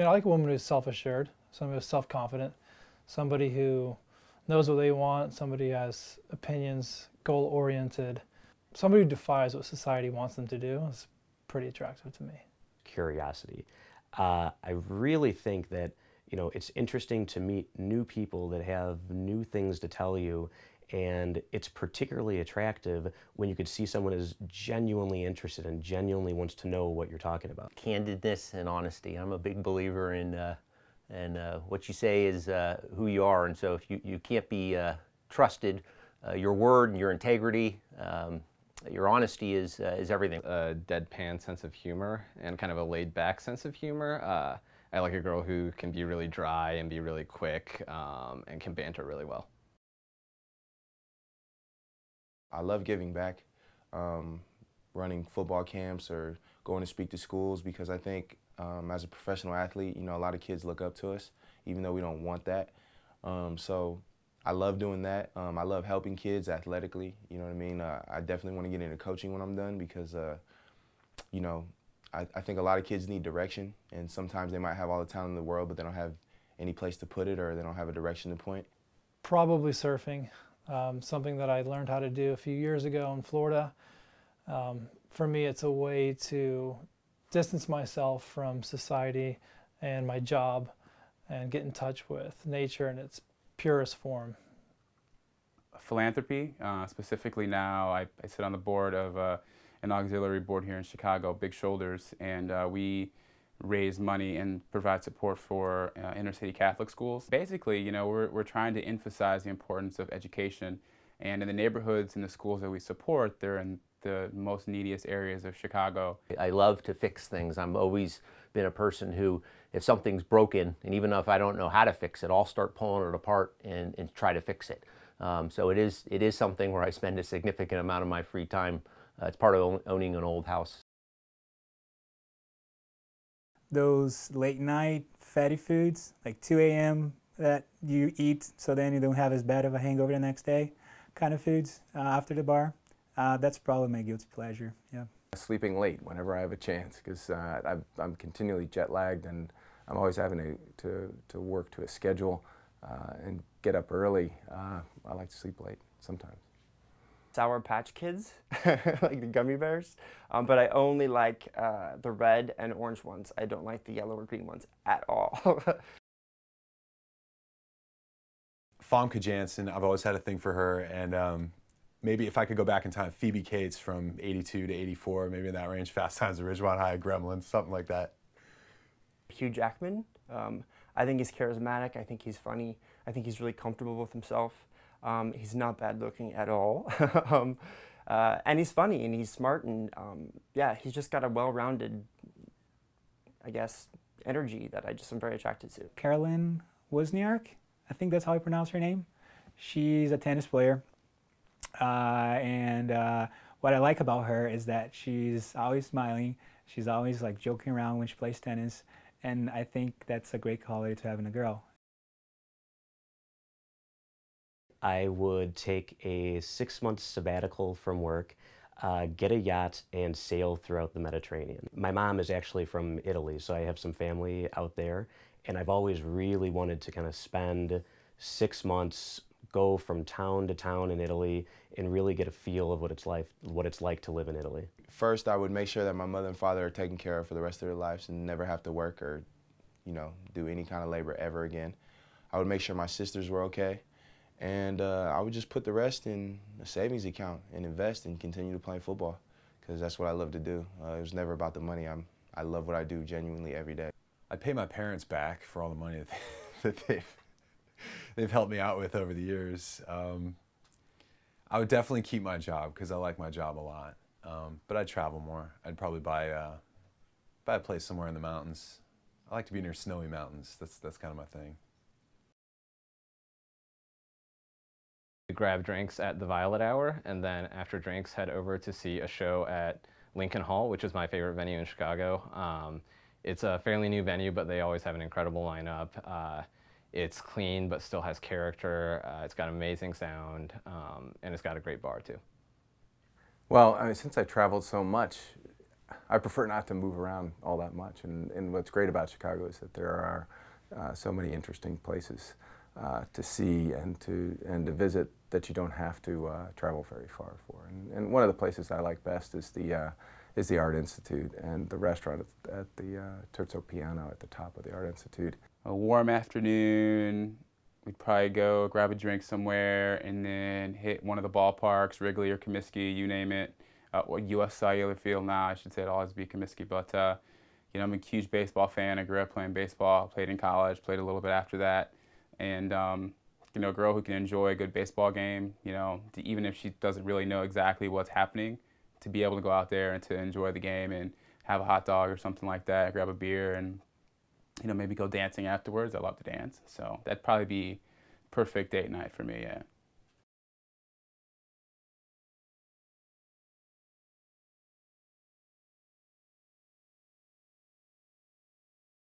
I like a woman who's self-assured, somebody who's self-confident, somebody who knows what they want, somebody who has opinions, goal-oriented, somebody who defies what society wants them to do is pretty attractive to me. Curiosity. I really think that, it's interesting to meet new people that have new things to tell you, and it's particularly attractive when you could see someone is genuinely interested and genuinely wants to know what you're talking about. Candidness and honesty. I'm a big believer in what you say is who you are, and so if you can't be trusted, your word and your integrity, your honesty is everything. A deadpan sense of humor and kind of a laid-back sense of humor. I like a girl who can be really dry and be really quick and can banter really well. I love giving back, running football camps or going to speak to schools, because I think as a professional athlete, a lot of kids look up to us, even though we don't want that. So I love doing that. I love helping kids athletically, you know what I mean? I definitely want to get into coaching when I'm done, because, I think a lot of kids need direction, and sometimes they might have all the talent in the world, but they don't have any place to put it, or they don't have a direction to point. Probably surfing, something that I learned how to do a few years ago in Florida. For me, it's a way to distance myself from society and my job and get in touch with nature in its purest form. Philanthropy, specifically now I sit on the board of an auxiliary board here in Chicago, Big Shoulders, and we raise money and provide support for inner city Catholic schools. Basically, we're trying to emphasize the importance of education, and in the neighborhoods and the schools that we support, they're in the most neediest areas of Chicago. I love to fix things. I've always been a person who, if something's broken, and even if I don't know how to fix it, I'll start pulling it apart and try to fix it. So it is something where I spend a significant amount of my free time. It's part of owning an old house. Those late night fatty foods, like 2 a.m. that you eat so then you don't have as bad of a hangover the next day kind of foods after the bar, that's probably my guilty pleasure, yeah. Sleeping late whenever I have a chance, because I'm continually jet lagged, and I'm always having to work to a schedule and get up early. I like to sleep late sometimes. Sour Patch Kids, like the gummy bears, but I only like the red and orange ones. I don't like the yellow or green ones at all. Famke Janssen, I've always had a thing for her, and maybe if I could go back in time, Phoebe Cates from '82 to '84, maybe in that range, Fast Times at Ridgemont High, Gremlins, something like that. Hugh Jackman, I think he's charismatic, I think he's funny, I think he's really comfortable with himself. He's not bad looking at all, and he's funny and he's smart, and yeah, he's just got a well-rounded, I guess, energy that I'm very attracted to. Caroline Wozniak, I think that's how you pronounce her name. She's a tennis player, and what I like about her is that she's always smiling, she's always like joking around when she plays tennis, and I think that's a great quality to have in a girl. I would take a 6-month sabbatical from work, get a yacht, and sail throughout the Mediterranean. My mom is actually from Italy, so I have some family out there, and I've always really wanted to kind of spend 6 months, go from town to town in Italy, and really get a feel of what it's like to live in Italy. First, I would make sure that my mother and father are taken care of for the rest of their lives and never have to work or, do any kind of labor ever again. I would make sure my sisters were okay. And I would just put the rest in a savings account and invest and continue to play football, because that's what I love to do. It was never about the money. I love what I do genuinely every day. I pay my parents back for all the money that they've helped me out with over the years. I would definitely keep my job because I like my job a lot, but I'd travel more. I'd probably buy a place somewhere in the mountains. I like to be near snowy mountains. That's kind of my thing. Grab drinks at the Violet Hour, and then after drinks head over to see a show at Lincoln Hall, which is my favorite venue in Chicago. It's a fairly new venue, but they always have an incredible lineup. It's clean but still has character. It's got amazing sound, and it's got a great bar too. Well, I mean, since I've traveled so much, I prefer not to move around all that much. And what's great about Chicago is that there are so many interesting places to see and to visit that you don't have to travel very far for. And one of the places I like best is the Art Institute and the restaurant at the Terzo Piano at the top of the Art Institute. A warm afternoon, we'd probably go grab a drink somewhere and then hit one of the ballparks, Wrigley or Comiskey, you name it. Or U.S. Cellular Field now, I should say it'll always be Comiskey, but you know, I'm a huge baseball fan. I grew up playing baseball, played in college, played a little bit after that. And you know, a girl who can enjoy a good baseball game, you know, even if she doesn't really know exactly what's happening, to be able to go out there and to enjoy the game and have a hot dog or something like that, grab a beer and, you know, maybe go dancing afterwards. I love to dance. So that'd probably be perfect date night for me, yeah.